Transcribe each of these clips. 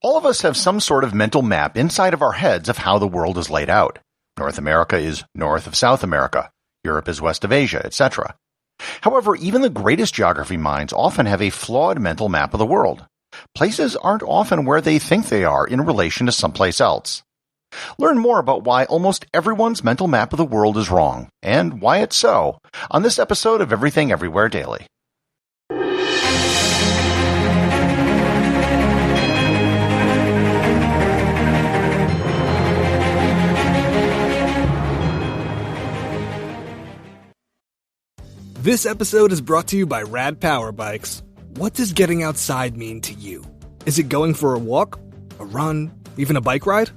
All of us have some sort of mental map inside of our heads of how the world is laid out. North America is north of South America. Europe is west of Asia, etc. However, even the greatest geography minds often have a flawed mental map of the world. Places aren't often where they think they are in relation to someplace else. Learn more about why almost everyone's mental map of the world is wrong, and why it's so, on this episode of Everything Everywhere Daily. This episode is brought to you by Rad Power Bikes. What does getting outside mean to you? Is it going for a walk, a run, even a bike ride?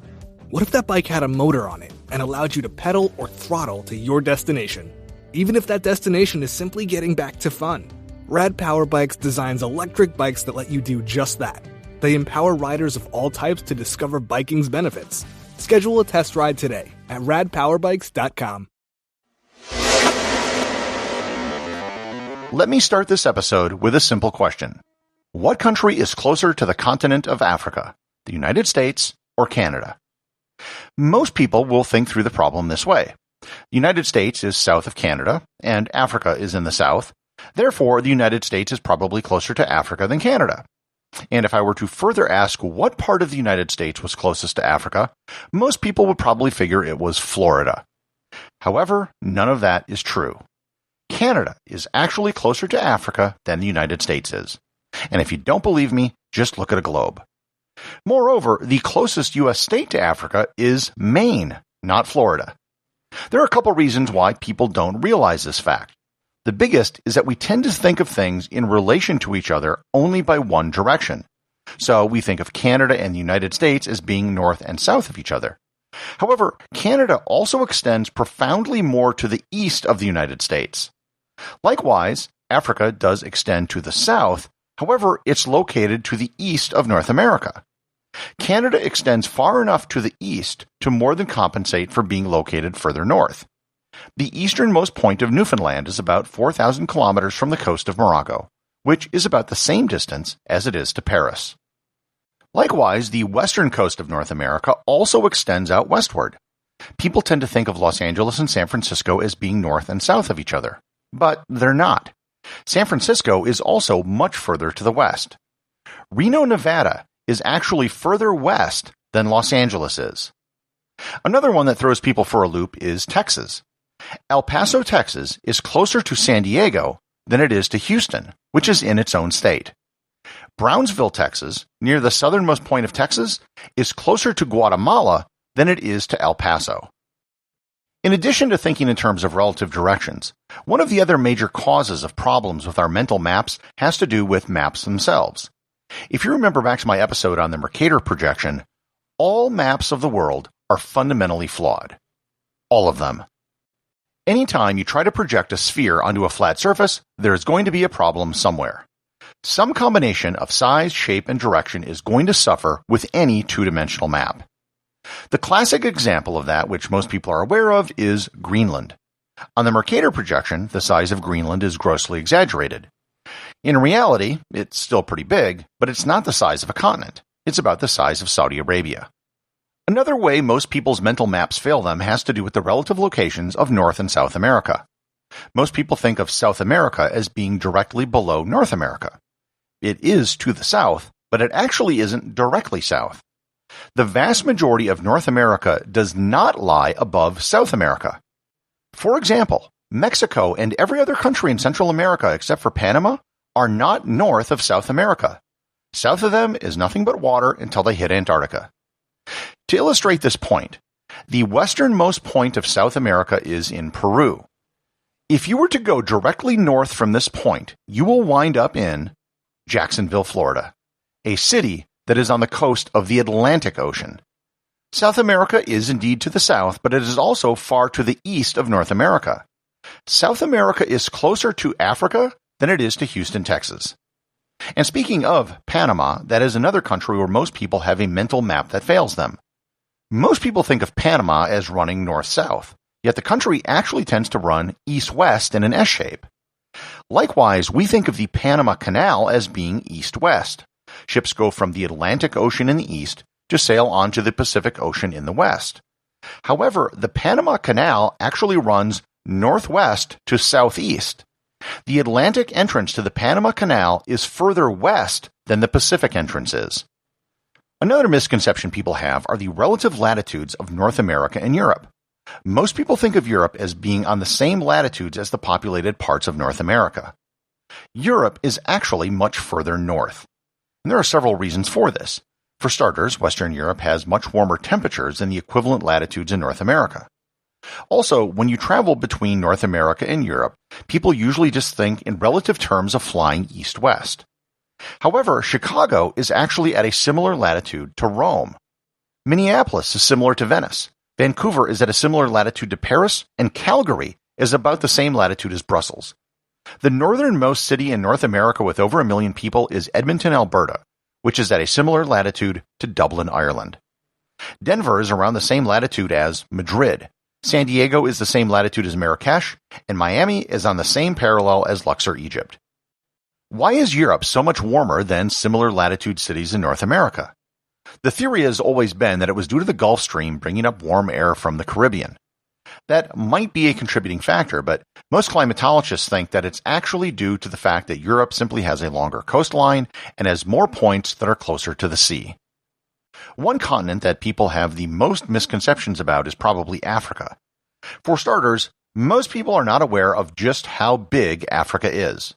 What if that bike had a motor on it and allowed you to pedal or throttle to your destination? Even if that destination is simply getting back to fun. Rad Power Bikes designs electric bikes that let you do just that. They empower riders of all types to discover biking's benefits. Schedule a test ride today at radpowerbikes.com. Let me start this episode with a simple question. What country is closer to the continent of Africa, the United States or Canada? Most people will think through the problem this way. The United States is south of Canada, and Africa is in the south. Therefore, the United States is probably closer to Africa than Canada. And if I were to further ask what part of the United States was closest to Africa, most people would probably figure it was Florida. However, none of that is true. Canada is actually closer to Africa than the United States is. And if you don't believe me, just look at a globe. Moreover, the closest U.S. state to Africa is Maine, not Florida. There are a couple reasons why people don't realize this fact. The biggest is that we tend to think of things in relation to each other only by one direction. So we think of Canada and the United States as being north and south of each other. However, Canada also extends profoundly more to the east of the United States. Likewise, Africa does extend to the south, however, it's located to the east of North America. Canada extends far enough to the east to more than compensate for being located further north. The easternmost point of Newfoundland is about 4,000 kilometers from the coast of Morocco, which is about the same distance as it is to Paris. Likewise, the western coast of North America also extends out westward. People tend to think of Los Angeles and San Francisco as being north and south of each other. But they're not. San Francisco is also much further to the west. Reno, Nevada is actually further west than Los Angeles is. Another one that throws people for a loop is Texas. El Paso, Texas is closer to San Diego than it is to Houston, which is in its own state. Brownsville, Texas, near the southernmost point of Texas, is closer to Guatemala than it is to El Paso. In addition to thinking in terms of relative directions, one of the other major causes of problems with our mental maps has to do with maps themselves. If you remember back to my episode on the Mercator projection, all maps of the world are fundamentally flawed. All of them. Anytime you try to project a sphere onto a flat surface, there is going to be a problem somewhere. Some combination of size, shape, and direction is going to suffer with any two-dimensional map. The classic example of that, which most people are aware of, is Greenland. On the Mercator projection, the size of Greenland is grossly exaggerated. In reality, it's still pretty big, but it's not the size of a continent. It's about the size of Saudi Arabia. Another way most people's mental maps fail them has to do with the relative locations of North and South America. Most people think of South America as being directly below North America. It is to the south, but it actually isn't directly south. The vast majority of North America does not lie above South America. For example, Mexico and every other country in Central America except for Panama are not north of South America. South of them is nothing but water until they hit Antarctica. To illustrate this point, the westernmost point of South America is in Peru. If you were to go directly north from this point, you will wind up in Jacksonville, Florida, a city that is on the coast of the Atlantic Ocean. South America is indeed to the south, but it is also far to the east of North America. South America is closer to Africa than it is to Houston, Texas. And speaking of Panama, that is another country where most people have a mental map that fails them. Most people think of Panama as running north-south, yet the country actually tends to run east-west in an S shape. Likewise, we think of the Panama Canal as being east-west. Ships go from the Atlantic Ocean in the east to sail onto the Pacific Ocean in the west. However, the Panama Canal actually runs northwest to southeast. The Atlantic entrance to the Panama Canal is further west than the Pacific entrance is. Another misconception people have are the relative latitudes of North America and Europe. Most people think of Europe as being on the same latitudes as the populated parts of North America. Europe is actually much further north, and there are several reasons for this. For starters, Western Europe has much warmer temperatures than the equivalent latitudes in North America. Also, when you travel between North America and Europe, people usually just think in relative terms of flying east-west. However, Chicago is actually at a similar latitude to Rome. Minneapolis is similar to Venice. Vancouver is at a similar latitude to Paris, and Calgary is about the same latitude as Brussels. The northernmost city in North America with over 1 million people is Edmonton, Alberta, which is at a similar latitude to Dublin, Ireland. Denver is around the same latitude as Madrid. San Diego is the same latitude as Marrakesh, and Miami is on the same parallel as Luxor, Egypt. Why is Europe so much warmer than similar latitude cities in North America? The theory has always been that it was due to the Gulf Stream bringing up warm air from the Caribbean. That might be a contributing factor, but most climatologists think that it's actually due to the fact that Europe simply has a longer coastline and has more points that are closer to the sea. One continent that people have the most misconceptions about is probably Africa. For starters, most people are not aware of just how big Africa is.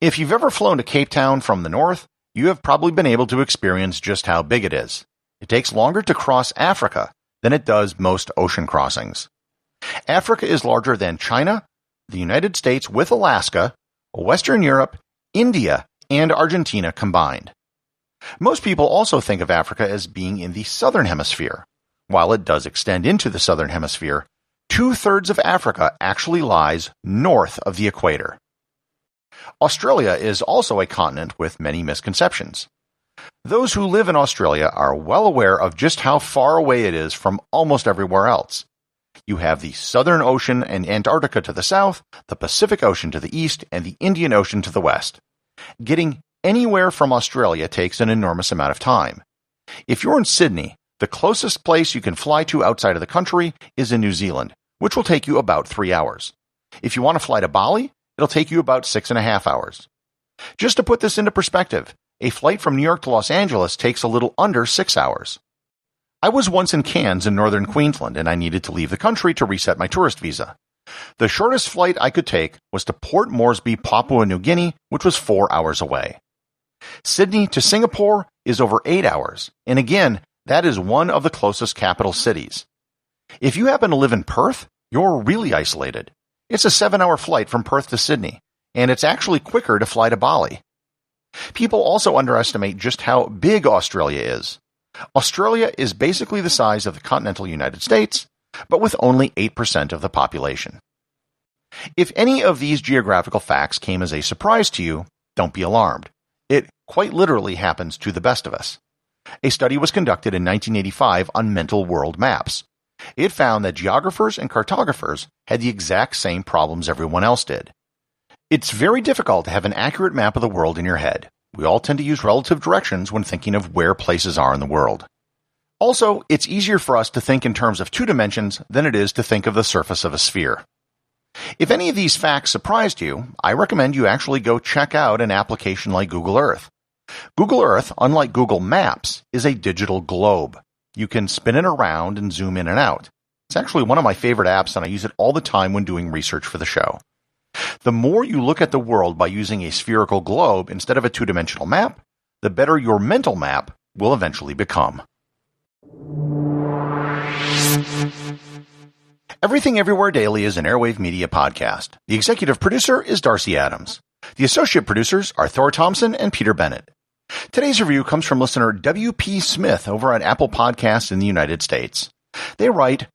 If you've ever flown to Cape Town from the north, you have probably been able to experience just how big it is. It takes longer to cross Africa than it does most ocean crossings. Africa is larger than China, the United States with Alaska, Western Europe, India, and Argentina combined. Most people also think of Africa as being in the southern hemisphere. While it does extend into the southern hemisphere, 2/3 of Africa actually lies north of the equator. Australia is also a continent with many misconceptions. Those who live in Australia are well aware of just how far away it is from almost everywhere else. You have the Southern Ocean and Antarctica to the south, the Pacific Ocean to the east, and the Indian Ocean to the west. Getting anywhere from Australia takes an enormous amount of time. If you're in Sydney, the closest place you can fly to outside of the country is in New Zealand, which will take you about 3 hours. If you want to fly to Bali, it'll take you about 6.5 hours. Just to put this into perspective, a flight from New York to Los Angeles takes a little under 6 hours. I was once in Cairns in northern Queensland, and I needed to leave the country to reset my tourist visa. The shortest flight I could take was to Port Moresby, Papua New Guinea, which was 4 hours away. Sydney to Singapore is over 8 hours, and again, that is one of the closest capital cities. If you happen to live in Perth, you're really isolated. It's a 7-hour flight from Perth to Sydney, and it's actually quicker to fly to Bali. People also underestimate just how big Australia is. Australia is basically the size of the continental United States, but with only 8% of the population. If any of these geographical facts came as a surprise to you, don't be alarmed. It quite literally happens to the best of us. A study was conducted in 1985 on mental world maps. It found that geographers and cartographers had the exact same problems everyone else did. It's very difficult to have an accurate map of the world in your head. We all tend to use relative directions when thinking of where places are in the world. Also, it's easier for us to think in terms of 2 dimensions than it is to think of the surface of a sphere. If any of these facts surprised you, I recommend you actually go check out an application like Google Earth. Google Earth, unlike Google Maps, is a digital globe. You can spin it around and zoom in and out. It's actually one of my favorite apps, and I use it all the time when doing research for the show. The more you look at the world by using a spherical globe instead of a 2-dimensional map, the better your mental map will eventually become. Everything Everywhere Daily is an Airwave Media podcast. The executive producer is Darcy Adams. The associate producers are Thor, Thomsen, and Peter Bennett. Today's review comes from listener W.P. Smith over at Apple Podcasts in the United States. They write,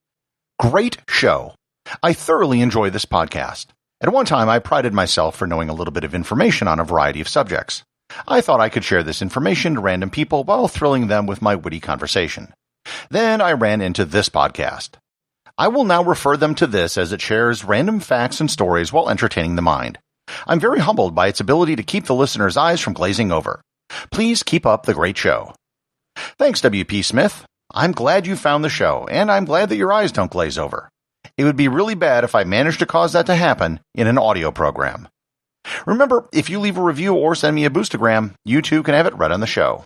"Great show. I thoroughly enjoy this podcast. At one time, I prided myself for knowing a little bit of information on a variety of subjects. I thought I could share this information to random people while thrilling them with my witty conversation. Then I ran into this podcast. I will now refer them to this as it shares random facts and stories while entertaining the mind. I'm very humbled by its ability to keep the listener's eyes from glazing over. Please keep up the great show. Thanks, W.P. Smith. I'm glad you found the show, and I'm glad that your eyes don't glaze over. It would be really bad if I managed to cause that to happen in an audio program. Remember, if you leave a review or send me a boostagram, you too can have it read on the show.